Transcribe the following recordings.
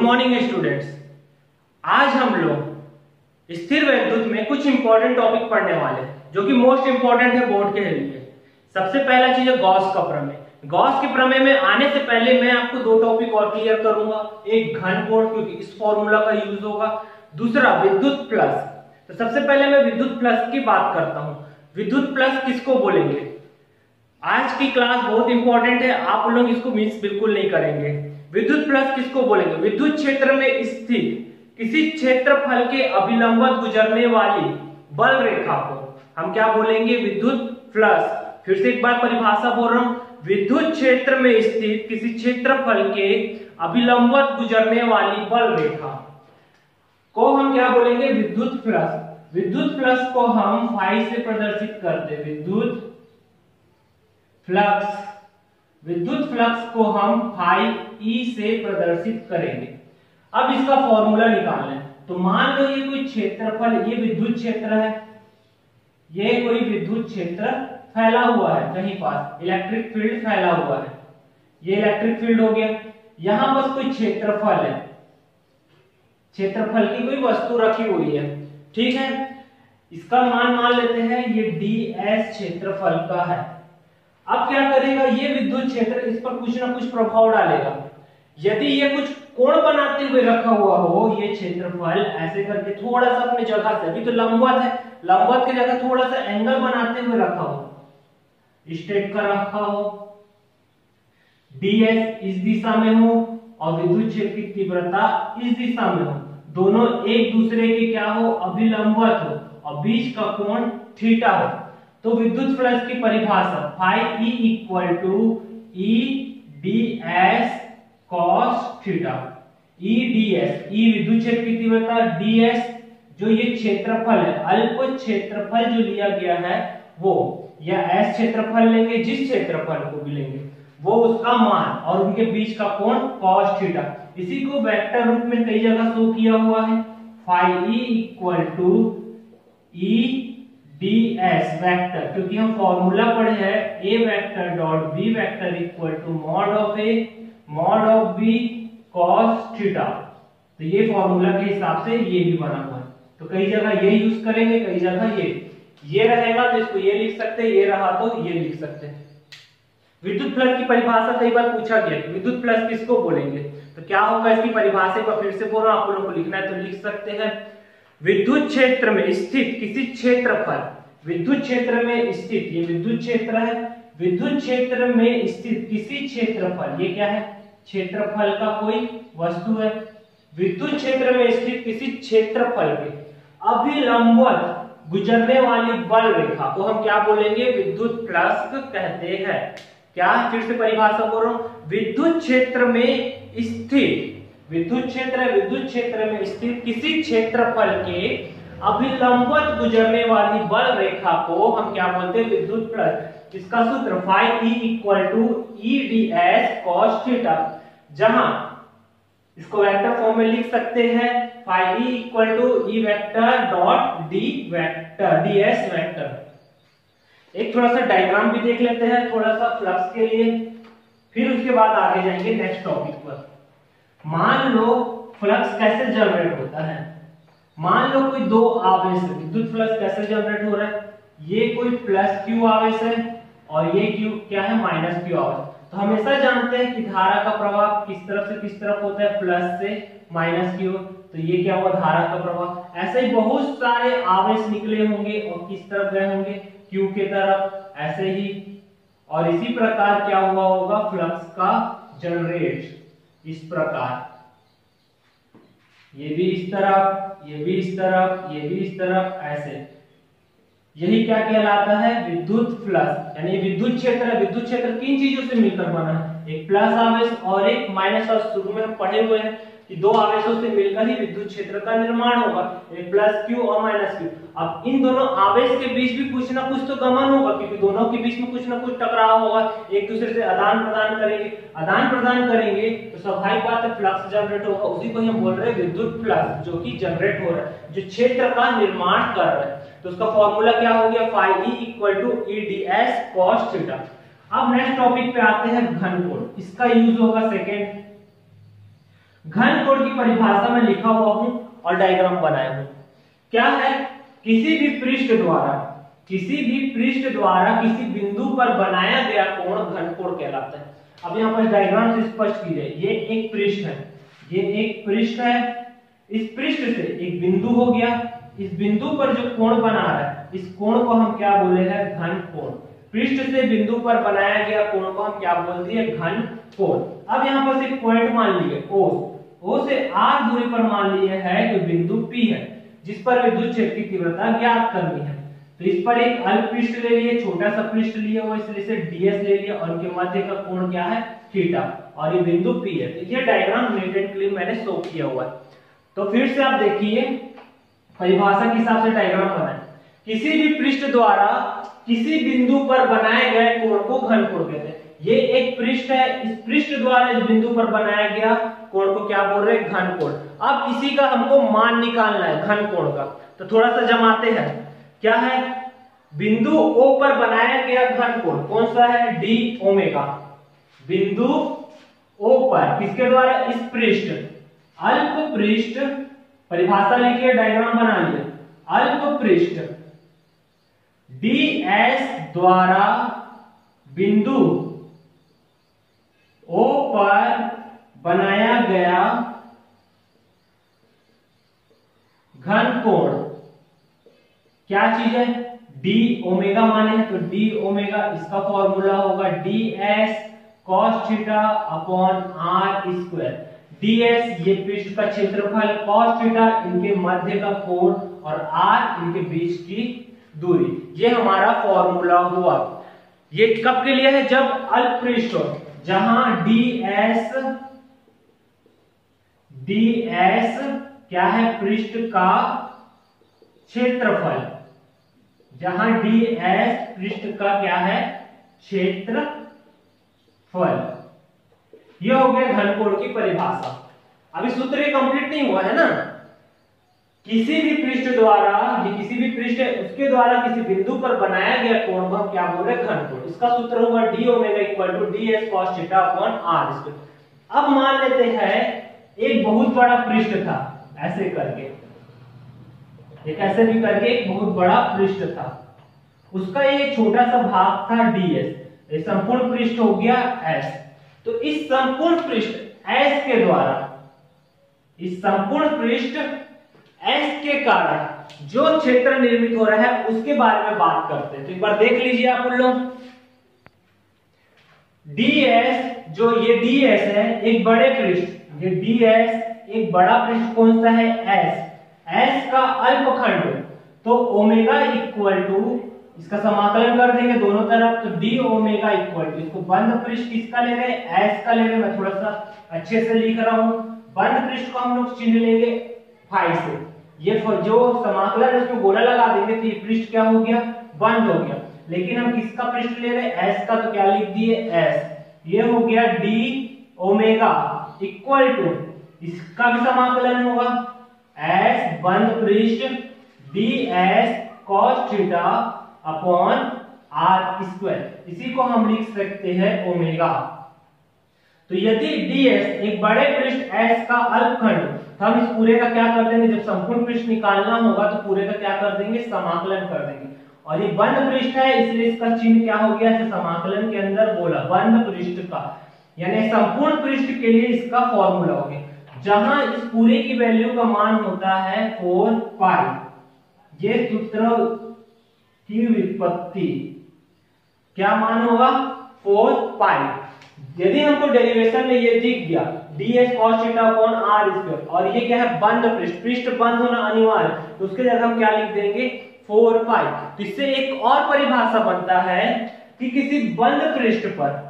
Morning students. आज हम लोग स्थिर वैद्युत में कुछ इंपॉर्टेंट टॉपिक पढ़ने वाले हैं जो कि मोस्ट इंपॉर्टेंट है बोर्ड के लिए। सबसे पहला चीज है गॉस का प्रमेय। गॉस के प्रमेय में आने से पहले मैं आपको दो टॉपिक और क्लियर करूंगा। एक घन कोण, क्योंकि इस फॉर्मूला का यूज होगा। दूसरा विद्युत प्लस। तो सबसे पहले मैं विद्युत प्लस की बात करता हूं। विद्युत प्लस किसको बोलेंगे? आज की क्लास बहुत इंपॉर्टेंट है, आप लोग इसको मिस बिल्कुल नहीं करेंगे। विद्युत प्लस किसको बोलेंगे? विद्युत क्षेत्र में स्थित किसी क्षेत्रफल के अभिलंबवत गुजरने वाली बल रेखा को हम क्या बोलेंगे? विद्युत प्लस। फिर से एक बार परिभाषा बोल रहा हूं, विद्युत क्षेत्र में स्थित किसी क्षेत्रफल के अभिलंबवत गुजरने वाली बल रेखा को हम क्या बोलेंगे? विद्युत प्लस। विद्युत प्लस को हम फाई से प्रदर्शित करते हैं। विद्युत फ्लक्स, विद्युत फ्लक्स को हम फाई ई से प्रदर्शित करेंगे। अब इसका फॉर्मूला निकालना है। तो मान लो ये कोई क्षेत्रफल, ये विद्युत क्षेत्र है, ये कोई विद्युत क्षेत्र फैला हुआ है कहीं पास, इलेक्ट्रिक फील्ड फैला हुआ है, ये इलेक्ट्रिक फील्ड हो गया। यहां बस कोई क्षेत्रफल है, क्षेत्रफल की कोई वस्तु रखी हुई है, ठीक है। इसका मान लेते हैं ये ds क्षेत्रफल का है। अब क्या करेगा ये विद्युत क्षेत्र, इस पर कुछ ना कुछ प्रभाव डालेगा। यदि ये कुछ कोण बनाते हुए रखा हुआ हो, ये क्षेत्रफल ऐसे करके थोड़ा सा अपनी जगह से, अभी तो लंबवत है, लंबवत की जगह थोड़ा सा एंगल बनाते हुए रखा हो, स्ट्रेट का रखा हो, ds इस दिशा में हो और विद्युत क्षेत्र की तीव्रता इस दिशा में हो, दोनों एक दूसरे के क्या हो? अभिलंबवत हो, और बीच का कोण थीटा हो। तो विद्युत फ्लक्स की परिभाषा phi E equal to E ds cos theta. E ds, E विद्युत क्षेत्र की तीव्रता, ds जो ये क्षेत्रफल है, अल्प क्षेत्रफल जो लिया गया है वो, या s क्षेत्रफल लेंगे, जिस क्षेत्रफल को भी लेंगे वो उसका मान, और उनके बीच का कोण cos थीटा। इसी को वेक्टर रूप में कई जगह शो किया हुआ है। Phi E equal to E ds vector, क्योंकि हम फॉर्मूला पढ़े हैं a vector dot b vector equal to mod of a mod of b cos theta. तो ये फॉर्मूला के हिसाब से ये भी बना हुआ है। तो कई जगह ये यूज करेंगे, कई जगह ये रहेगा तो इसको ये लिख सकते हैं, ये रहा तो ये लिख सकते हैं। विद्युत प्लस की परिभाषा कई बार पूछा गया कि विद्युत प्लस किसको बोलेंगे, तो क्या होगा इसकी परिभाषा को फिर से बोल रहा हूं, आप लोगों को लिखना है तो लिख सकते हैं। विद्युत क्षेत्र में स्थित किसी क्षेत्रफल, विद्युत क्षेत्र में स्थित, ये विद्युत क्षेत्र है, विद्युत क्षेत्र में स्थित किसी क्षेत्रफल, ये क्या है? क्षेत्रफल का कोई वस्तु है। विद्युत क्षेत्र में स्थित किसी क्षेत्रफल के अभिलंबवत गुजरने वाली बल रेखा को हम क्या बोलेंगे? विद्युत प्लस कहते हैं। क्या? फिर से परिभाषा बोल रहा हूं, विद्युत क्षेत्र में स्थित, विद्युत क्षेत्र है, विद्युत क्षेत्र में स्थित किसी क्षेत्रफल के अभिलंबवत गुजरने वाली बल रेखा को हम क्या बोलते हैं? विद्युत प्लस। इसका सूत्र phi E equal to E ds cos theta, जहां इसको वेक्टर फॉर्म में लिख सकते हैं phi E equal to E vector dot D vector ds vector. एक थोड़ा सा डायग्राम भी देख लेते हैं थोड़ा सा फ्लक्स के लिए, फिर उसके बाद आगे जाएंगे नेक्स्ट टॉपिक पर। मान लो फ्लक्स कैसे जनरेट होता है। मान लो कोई दो आवेश है, विद्युत फ्लक्स कैसे जनरेट हो रहा है? ये कोई प्लस क्यू आवेश है और ये क्यू क्या है? माइनस क्यू आवेश। तो हमेशा जानते हैं कि धारा का प्रवाह किस तरफ से किस तरफ होता है? प्लस से माइनस की ओर। तो ये क्या हुआ? धारा का प्रवाह। ऐसे ही बहुत सारे आवेश निकले होंगे और किस तरफ गए होंगे? क्यू के तरफ, ऐसे ही। और इसी प्रकार क्या हुआ होगा? फ्लक्स का जनरेट इस प्रकार, ये भी इस तरफ, ये भी इस तरफ, ये भी इस तरफ, ऐसे। यही क्या कहलाता है? विद्युत फ्लक्स। यानी विद्युत क्षेत्र, विद्युत क्षेत्र किन चीजों से मिलकर बना है? एक प्लस आवेश और एक माइनस। और शुरू में हम पढ़े हुए हैं कि दो आवेशों से मिलकर ही विद्युत क्षेत्र का निर्माण होगा, एक प्लस क्यू और माइनस क्यू। अब इन दोनों आवेश के बीच भी कुछ ना कुछ तो गमन होगा, क्योंकि दोनों के बीच में कुछ ना कुछ टकराव होगा, एक दूसरे से आदान प्रदान करेंगे। आदान प्रदान करेंगे तो स्वाभाविक बात है फ्लक्स जनरेट होगा। उसी को हम बोल रहे हैं विद्युत फ्लक्स, जो कि जनरेट हो रहा है, जो क्षेत्र का निर्माण कर रहा है। तो उसका फॉर्मूला क्या हो गया? Phi E equal to E ds cos theta. अब नेक्स्ट टॉपिक पे आते हैं घन कोण। इसका यूज होगा सेकेंड। घन कोण की परिभाषा में लिखा हुआ हूं और डायग्राम बनाया हूं। क्या है, किसी भी पृष्ठ द्वारा किसी बिंदु पर बनाया गया कोण घन कोण कहलाता है। अब यहाँ पर डायग्राम से स्पष्ट कीजिए, ये एक पृष्ठ है, ये एक पृष्ठ है, इस पृष्ठ से एक बिंदु हो गया, इस बिंदु पर जो कोण बना रहा है इस कोण को हम क्या बोले हैं, घन कोण। पृष्ठ से बिंदु पर बनाया गया कोण को हम क्या बोलते हैं, घन कोण। अब यहाँ पर एक पॉइंट मान लिए O से r दूरी पर मान लिए है जो बिंदु P है, जिस पर विद्युत क्षेत्र की तीव्रता ज्ञात करनी है। तो इस पर एक अल्प पृष्ठ ले लिए, छोटा सा पृष्ठ लिए हुआ, इसलिए से ds ले लिया और उनके मध्य का कोण क्या है, थीटा, और ये बिंदु P है। तो ये डायग्राम रिलेटेड के लिए मैंने शो किया हुआ है। तो फिर से आप देखिए, परिभाषा के हिसाब से डायग्राम बनाए, किसी भी पृष्ठ द्वारा किसी बिंदु पर बनाए गए कोण को घन कोण कहते हैं। ये एक पृष्ठ है, इस पृष्ठ द्वारा इस बिंदु पर बनाया गया कोण को क्या बोल रहे हैं, घन कोण। अब इसी का हमको मान निकालना है घन कोण का, तो थोड़ा सा जमाते हैं। क्या है, बिंदु O पर बनाया गया घन कोण कौन सा है, d ओमेगा। बिंदु O पर किसके द्वारा, इस पृष्ठ, अल्प पृष्ठ, परिभाषा लिखिए, डायग्राम बना लिया, अल्प पृष्ठ ds द्वारा बिंदु O पर बनाया गया घन कोण क्या चीज है, d ओमेगा माने हैं, तो d ओमेगा इसका फॉर्मूला होगा ds cos theta upon r square. ds ये पृष्ठ का क्षेत्रफल, cos थीटा इनके मध्य का कोण और r इनके बीच की दूरी, ये हमारा फॉर्मूला हुआ। ये कब के लिए है, जब अल्प पृष्ठ हो, जहां ds क्या है, पृष्ठ का क्षेत्रफल, जहां ds पृष्ठ का क्या है, क्षेत्रफल। यह हो गया घन कोण की परिभाषा। अभी सूत्र ये कंप्लीट नहीं हुआ है ना। किसी भी पृष्ठ द्वारा, ये किसी भी पृष्ठ है उसके द्वारा किसी बिंदु पर बनाया गया कोण को हम क्या बोल रहे हैं, घन कोण। इसका सूत्र होगा d omega equal to ds cos theta upon r square. अब मान लेते हैं एक बहुत बड़ा पृष्ठ था, ऐसे करके, एक ऐसे भी करके एक बहुत बड़ा पृष्ठ था, उसका ये छोटा सा भाग था ds, ये संपूर्ण पृष्ठ हो गया s। तो इस संपूर्ण पृष्ठ s के द्वारा, इस संपूर्ण पृष्ठ S के कारण जो क्षेत्र निर्मित हो रहा है उसके बारे में बात करते हैं। तो एक बार देख लीजिए आप लोग, ds, जो ये ds है एक बड़े पृष्ठ, ये ds एक बड़ा पृष्ठ कौन सा है, s का अल्पखंड, तो ओमेगा इक्वल टू, इसका समाकलन कर देंगे दोनों तरफ, तो d ओमेगा इक्वल टू, इसको बंद पृष्ठ किसका ले रहे हैं, s का ले रहे हैं। मैं थोड़ा सा अच्छे से लिख रहा हूं, बंद पृष्ठ को हम लोग चिन्ह लेंगे फाई से, ये जो समाकलन है उसमें गोला लगा देंगे तो ये पृष्ठ क्या हो गया, बंद हो गया। लेकिन हम किसका पृष्ठ ले रहे हैं, s का, तो क्या लिख दिए s। ये हो गया d ओमेगा इक्वल टू, इसका भी समाकलन होगा s बंद पृष्ठ ds cos theta upon r square, इसी को हम लिख सकते हैं ओमेगा। तो यदि ds एक बड़े पृष्ठ s का अल्पखंड, तो हम इस पूरे का क्या कर देंगे, जब संपूर्ण पृष्ठ निकालना होगा तो पूरे का क्या कर देंगे, समाकलन कर देंगे। और ये बंद पृष्ठ है इसलिए इसका चिन्ह क्या हो गया, समाकलन के अंदर बोला बंद पृष्ठ का, यानी संपूर्ण पृष्ठ के लिए इसका फॉर्मूला हो गया, जहां इस पूरे की वैल्यू का मान होता है 4 पाई। ये सूत्र की व्युत्पत्ति क्या मान होगा, 4 पाई। यदि हमको डेरिवेशन में ये दिख गया ds cos theta upon r square, और ये क्या है, बंद पृष्ठ, पृष्ठ बंद होना अनिवार्य, तो उसके जगह हम क्या लिख देंगे, 4 पाई। तो इससे एक और परिभाषा बनता है कि किसी बंद पृष्ठ पर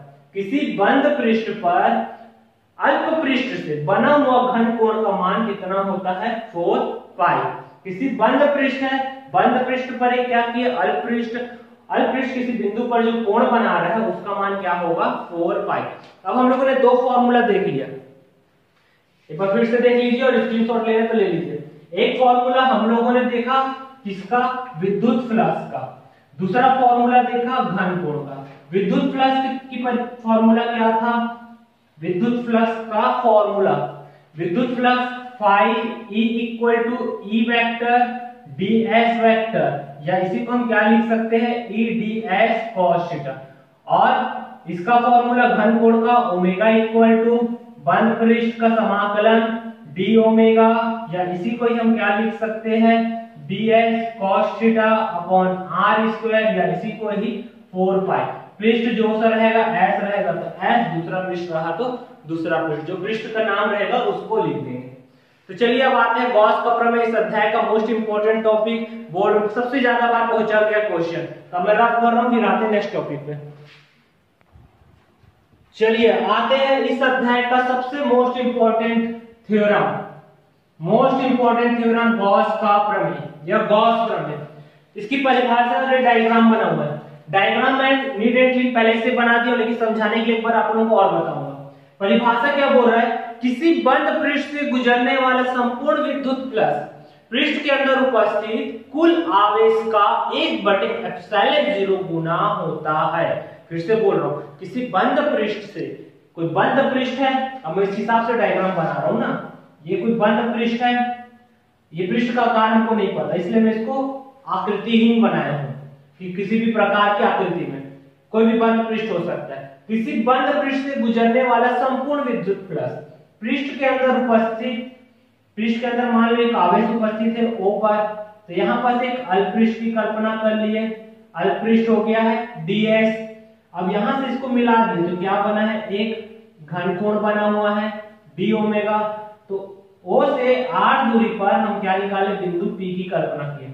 अल्प पृष्ठ से बना हुआ घन कोण का मान कितना होता है, 4 पाई। किसी बंद पृष्ठ है, बंद पृष्ठ पर क्या किया, अल्प पृष्ठ किसी बिंदु पर जो कोण बना रहा है उसका मान क्या होगा, 4 पाई। अब हम लोगों ने दो फॉर्मूला देख लिया, एक बार फिर से देख लीजिए और स्क्रीनशॉट ले रहे तो ले लीजिए। एक फॉर्मूला हम लोगों ने देखा किसका, विद्युत फ्लक्स का, दूसरा फॉर्मूला देखा घन कोण का। विद्युत फ्लक्स की फॉर्मूला क्या था, विद्युत फ्लक्स का फॉर्मूला विद्युत flux phi E equal to E vector ds vector, या इसी को हम क्या लिख सकते हैं, ई ds cos थीटा। और इसका फॉर्मूला घन कोण का ओमेगा इक्वल टू बंद पृष्ठ का समाकलन d ओमेगा, या इसी को ही हम क्या लिख सकते हैं, ds cos theta upon r square, या इसी को ही 4 पाई। पृष्ठ जो सा रहेगा s रहेगा तो s, दूसरा पृष्ठ रहा तो दूसरा पृष्ठ, जो पृष्ठ का नाम रहेगा उसको लिख देंगे। तो चलिए अब आते हैं गॉस का प्रमेय, इस अध्याय का मोस्ट इंपोर्टेंट टॉपिक, बोर्ड में सबसे ज्यादा बार पूछा गया क्वेश्चन। तो मैं रफ कर रहा हूं, फिर आते हैं नेक्स्ट टॉपिक पे। चलिए आते हैं इस अध्याय का सबसे मोस्ट इंपोर्टेंट थ्योरम, गॉस का प्रमेय या गॉस प्रमेय। इसकी परिभाषा और डायग्राम बना हुआ है। डायग्राम मैं नीडेंटली पहले से बना दिया, लेकिन समझाने के एक बार आप लोगों को और बताऊंगा। परिभाषा क्या बोल रहा है, किसी बंद पृष्ठ से गुजरने वाला संपूर्ण विद्युत फ्लक्स पृष्ठ के अंदर उपस्थित कुल आवेश का 1/ε0 गुना होता है। फिर से बोल रहा हूं, किसी बंद पृष्ठ से, कोई बंद पृष्ठ है, अब मैं इस हिसाब से डायग्राम बना रहा हूं ना, ये कोई बंद पृष्ठ है, ये पृष्ठ का आकार हमको नहीं पता, इसलिए मैं इसको आकृतिहीन बनाया हूं कि किसी भी प्रकार की आकृति में कोई भी बंद पृष्ठ हो सकता है। किसी बंद पृष्ठ से गुजरने वाला संपूर्ण विद्युत फ्लक्स पृष्ठ के अंदर उपस्थित, पृष्ठ के अंदर मान लो एक आवेश उपस्थित है O पर, तो यहां पर एक अल्पपृष्ठ की कल्पना कर लिए, अल्पपृष्ठ हो गया है ds। अब यहां से इसको मिला दिए तो क्या बना है, एक घनकोण बना हुआ है d ओमेगा। तो O से r दूरी पर हम क्या निकाले, बिंदु P की कल्पना किए,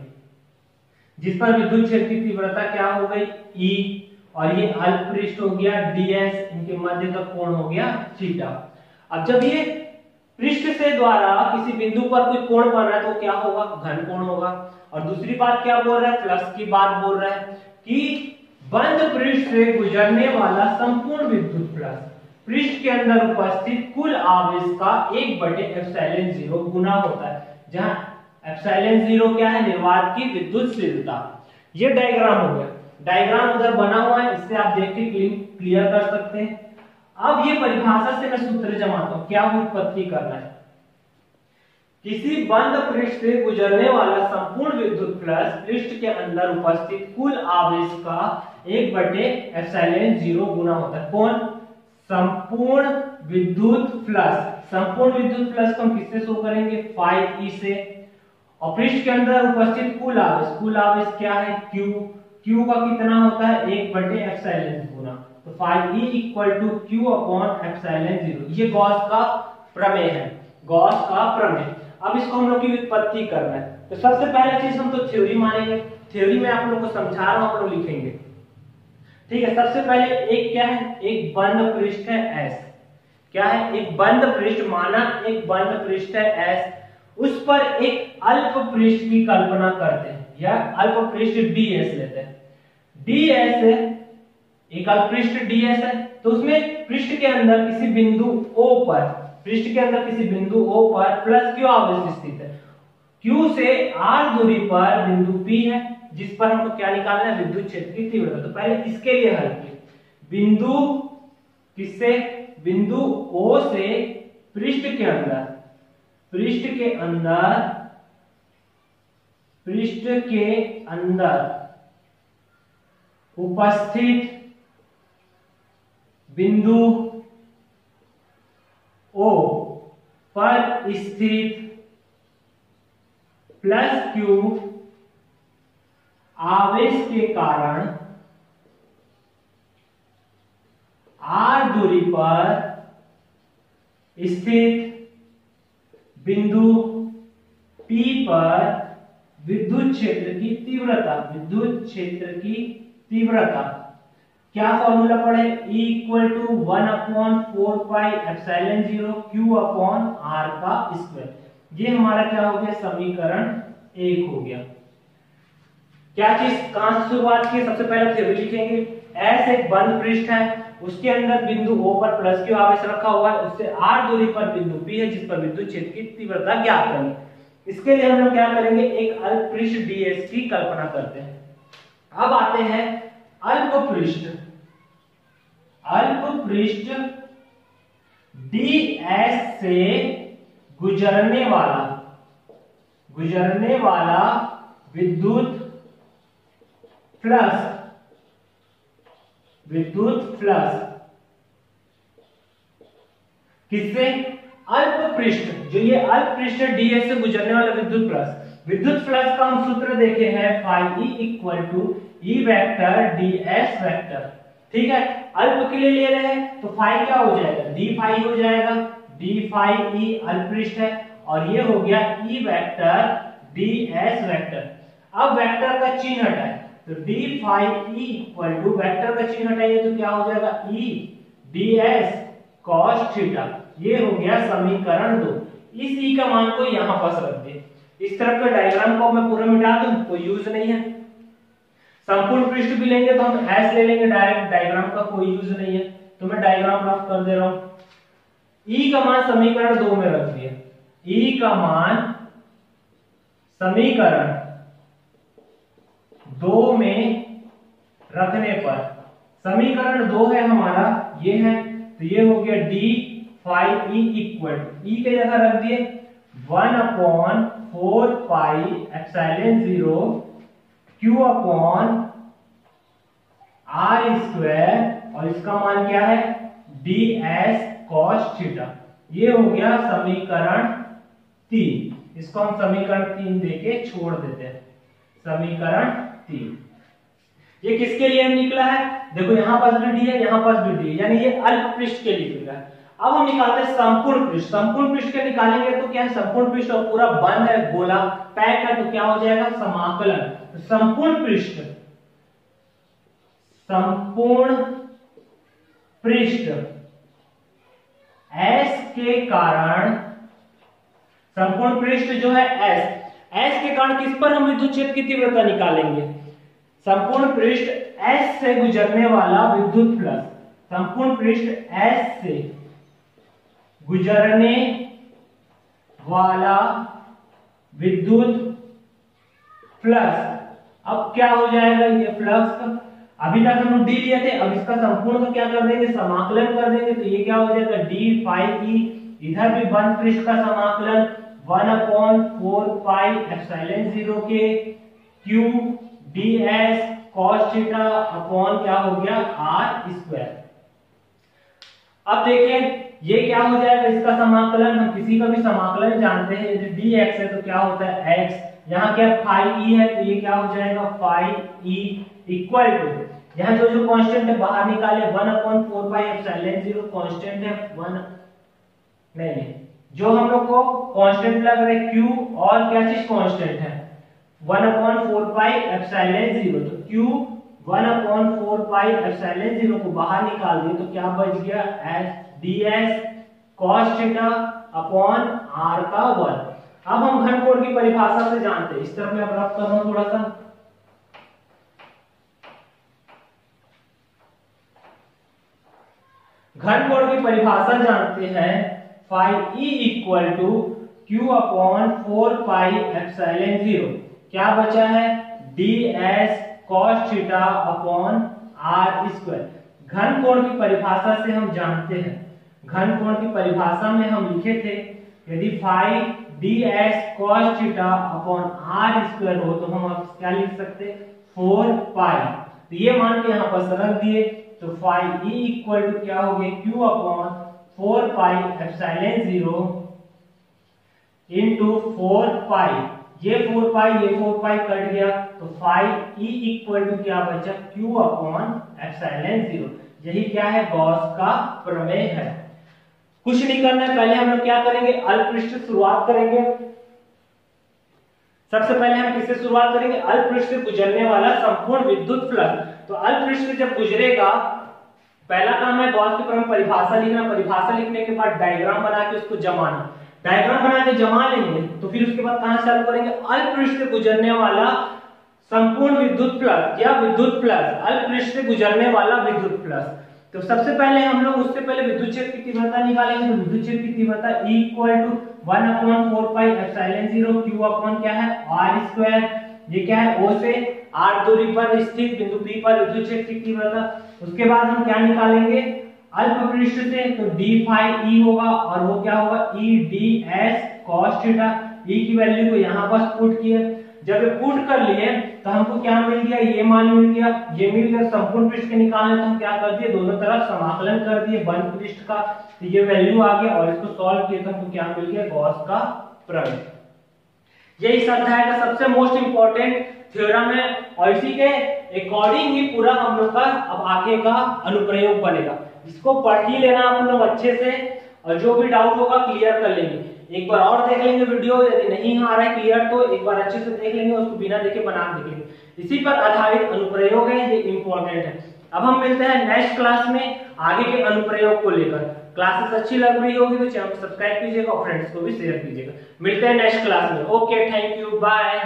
जिस पर विद्युत क्षेत्र की तीव्रता क्या हो गई E, और ये अल्पपृष्ठ हो गया ds, इनके मध्य का कोण हो गया थीटा। अब जब ये पृष्ठ से द्वारा किसी बिंदु पर कोई कोण बन रहा है तो क्या होगा, घन कोण होगा। और दूसरी बात क्या बोल रहा है, फ्लक्स की बात बोल रहा है कि बंद पृष्ठ से गुजरने वाला संपूर्ण विद्युत फ्लक्स पृष्ठ के अंदर उपस्थित कुल आवेश का 1/ε0 गुना होता है, जहां ε0 क्या है, निर्वात की विद्युतशीलता। ये डायग्राम हो गया, डायग्राम उधर बना हुआ है, इससे आप देख के क्लियर कर सकते हैं। अब ये परिभाषा से मैं सूत्र जमाता हूं, क्या उत्पत्ति करना है, किसी बंद पृष्ठ से गुजरने वाला संपूर्ण विद्युत फ्लक्स पृष्ठ के अंदर उपस्थित कुल आवेश का 1/ε0 गुना होता है। कौन, संपूर्ण विद्युत फ्लक्स। संपूर्ण विद्युत फ्लक्स को हम किससे शो करेंगे, फाई ई से। और पृष्ठ के अंदर उपस्थित कुल आवेश क्या है, Q का कितना होता है, 1/ε गुना, तो phi E equal to Q upon ε0। ये गॉस का प्रमेय है, गॉस का प्रमेय। अब इसको हम लोग की व्युत्पत्ति करना है। तो सबसे पहला चीज हम तो थ्योरी मानेंगे, थ्योरी में आप लोग को समझा रहा हूं, आप लोग लिखेंगे, ठीक है। सबसे पहले एक क्या है, एक बंद पृष्ठ है S, क्या है, एक बंद पृष्ठ, माना एक बंद पृष्ठ है S, उस पर एक अल्प पृष्ठ की कल्पना करते हैं, या अल्प पृष्ठ ds लेते हैं। ds एक अल्प पृष्ठ ds है, तो उसमें पृष्ठ के अंदर किसी बिंदु O पर, पृष्ठ के अंदर किसी बिंदु O पर प्लस Q आवेश स्थित है। Q से r दूरी पर बिंदु P है, जिस पर हमको क्या निकालना है, विद्युत क्षेत्र की तीव्रता। तो पहले इसके लिए हल किए, बिंदु किससे, बिंदु O से पृष्ठ के अंदर, पृष्ठ के अंदर उपस्थित बिंदु O पर स्थित प्लस Q आवेश के कारण r दूरी पर स्थित बिंदु P पर विद्युत क्षेत्र की तीव्रता, विद्युत क्षेत्र की तीव्रता। क्या फॉर्मूला पढ़े, E equal to 1/4 pi epsilon 0 Q upon R का स्क्वायर। ये हमारा क्या हो गया, समीकरण 1 हो गया। क्या चीज कहां से शुरुआत की, सबसे पहले थ्योरी लिखेंगे। S एक बंद पृष्ठ है, उसके अंदर बिंदु O पर प्लस Q आवेश रखा हुआ है, उससे r दूरी पर बिंदु P है, जिस पर विद्युत क्षेत्र की तीव्रता ज्ञात करेंगे। इसके लिए हम लोग क्या करेंगे, एक अल्प पृष्ठ ds की कल्पना करते हैं। अब आते हैं अल्प पृष्ठ ds से गुजरने वाला विद्युत फ्लक्स किससे? अल्प पृष्ठ, जो ये अल्प पृष्ठ ds से गुजरने वाला विद्युत फ्लक्स का हम सूत्र देखे हैं phi E equal to E vector ds vector. ठीक है, अल्प के लिए ले रहे हैं तो फाई क्या हो जाएगा? d फाई हो जाएगा, d फाई E अल्प पृष्ठ है और ये हो गया E वेक्टर ds वेक्टर। अब वेक्टर का चिन्ह हटाए तो d phi E equal to vector का चिन्ह हटाइए तो क्या हो जाएगा? E ds cos theta. ये हो गया समीकरण 2। इस E का मान को यहां पास रख दे। इस तरफ के डायग्राम को मैं पूरा मिटा दूं, कोई यूज नहीं है। संपूर्ण पृष्ठ भी लेंगे तो हम S ले लेंगे डायरेक्ट, डायग्राम का कोई यूज नहीं है तो मैं डायग्राम रफ कर दे रहा हूं। E का मान समीकरण 2 में रख दिया। E का मान समीकरण 2 में रखने पर, समीकरण 2 है हमारा, ये है तो ये हो गया d phi E equal E के जगह रख दिए 1/4 pi epsilon 0 Q upon R square और इसका मान क्या है? ds cos theta. ये हो गया समीकरण 3। इसको हम समीकरण 3 देके छोड़ देते हैं। समीकरण 3 ये किसके लिए निकला है? देखो यहां पास भी d है, यहां पास भी d है, यानी ये अल्प पृष्ठ के लिए निकला है। अब हम निकालते हैं संपूर्ण पृष्ठ। संपूर्ण पृष्ठ के निकालेंगे तो क्या है? संपूर्ण पृष्ठ और पूरा बंद है, गोला पैक है, तो क्या हो जाएगा? समाकलन। तो संपूर्ण पृष्ठ S के कारण, संपूर्ण पृष्ठ जो है S के कारण किस पर हम विद्युत क्षेत्र की तीव्रता निकालेंगे? संपूर्ण पृष्ठ S से गुजरने वाला विद्युत फ्लक्स, संपूर्ण पृष्ठ S से गुजरने वाला विद्युत फ्लक्स। अब क्या हो जाएगा ये फ्लक्स का? अभी तक हम डी लिए थे, अब इसका संपूर्ण का क्या कर देंगे? समाकलन कर देंगे। तो ये क्या हो जाएगा? d फाई E, इधर भी बंद पृष्ठ का समाकलन 1/4 पाई एप्सिलॉन 0 के Q ds cos theta upon क्या हो गया? R square. अब देखिए ये क्या हो जाएगा? इसका समाकलन, हम किसी का भी समाकलन जानते हैं, यदि dx है तो क्या होता है? x, यहाँ क्या फाई E है तो ये क्या हो जाएगा? फाई E इक्वल टू, यहाँ जो कांस्टेंट है बाहर निकाले 1/4 पाई एप्सिलॉन 0 कांस्टेंट है 1, नहीं जो हम लोग को कांस्टेंट लग रहा है Q और क्या चीज कांस्टेंट है? 1/4 पाई एप्सिलॉन 0। तो Q 1/4 पाई एप्सिलॉन 0 को बाहर निकाल दिए तो क्या बच गया? ds cos theta upon r का वर्ग। अब हम घनकोण की परिभाषा से जानते हैं। इस तरफ मैं प्राप्त कर रहा हूं थोड़ा सा। घनकोण की परिभाषा जानते हैं, phi E equal to Q upon 4 pi epsilon 0। क्या बचा है? ds cos theta upon r square. घनकोण की परिभाषा से हम जानते हैं, घनकोण की परिभाषा में हम लिखे थे यदि phi ds cos theta upon r square हो तो हम अब क्या लिख सकते? 4 पाई। तो ये मान के यहाँ पर रख दिए तो फाई E इक्वल टू क्या हो गया? Q upon 4 pi epsilon 0 into 4 पाई। ये 4 पाई कट गया तो फाई E इक्वल टू क्या बचा? Q upon epsilon 0। यही क्या है? गॉस का प्रमेय है। कुछ नहीं करना है, पहले हम लोग क्या करेंगे? अल्प पृष्ठ से शुरुआत करेंगे। सबसे पहले हम किससे शुरुआत करेंगे? अल्प पृष्ठ से गुजरने वाला संपूर्ण विद्युत फ्लक्स। तो अल्प पृष्ठ से जब गुजरेगा, पहला काम है गॉस के प्रमेय परिभाषा लिखना। परिभाषा लिखने के बाद डायग्राम बना के उसको जमाना। डायग्राम बना के जमा लेंगे तो फिर उसके बाद कहां चालू करेंगे? अल्प पृष्ठ से गुजरने वाला संपूर्ण विद्युत फ्लक्स या विद्युत फ्लक्स, अल्प पृष्ठ से गुजरने वाला विद्युत फ्लक्स। तो सबसे पहले हम लोग उससे पहले विद्युत क्षेत्र की तीव्रता निकालेंगे। तो विद्युत क्षेत्र की तीव्रता E equal to 1/4 pi epsilon 0 Q upon क्या है? R square. ये क्या है? O से R दूरी पर स्थित बिंदु P पर विद्युत क्षेत्र की तीव्रता। उसके बाद हम क्या निकालेंगे? अल्प पृष्ठ से तो d फाई e होगा और वो क्या होगा e ds cos theta. e की वैल्यू को यहाँ पर पुट किए, जब ये पुट कर लिए तो हमको क्या मिल गया, ये मान मिल गया, ये मिल गया। संपूर्ण पृष्ठ के निकालने तो हम क्या कर दिए, दोनों तरफ समाकलन कर दिए बंद पृष्ठ का, तो ये वैल्यू आ गया और इसको सॉल्व किए तो हमको क्या मिल गया, गॉस का प्रमेय। ये इस अध्याय का सबसे मोस्ट इंपॉर्टेंट थ्योरम है और इसी के अकॉर्डिंग ही पूरा हम लोग का अब आगे का अनुप्रयोग बनेगा। इसको पढ़ ही लेना आप लोग अच्छे से और जो भी डाउट होगा क्लियर कर लेंगे। एक बार और देख लेंगे वीडियो, यदि नहीं आ रहा है क्लियर तो एक बार अच्छे से देख लेंगे, उसको बिना देखे बना देख लेंगे। इसी पर आधारित अनुप्रयोग है, ये इंपॉर्टेंट है। अब हम मिलते हैं नेक्स्ट क्लास में आगे के अनुप्रयोग को लेकर। क्लासेस अच्छी लग रही होगी तो चैनल को सब्सक्राइब कीजिएगा और फ्रेंड्स को भी शेयर कीजिएगा। मिलते हैं नेक्स्ट क्लास में। Okay, thank you, bye.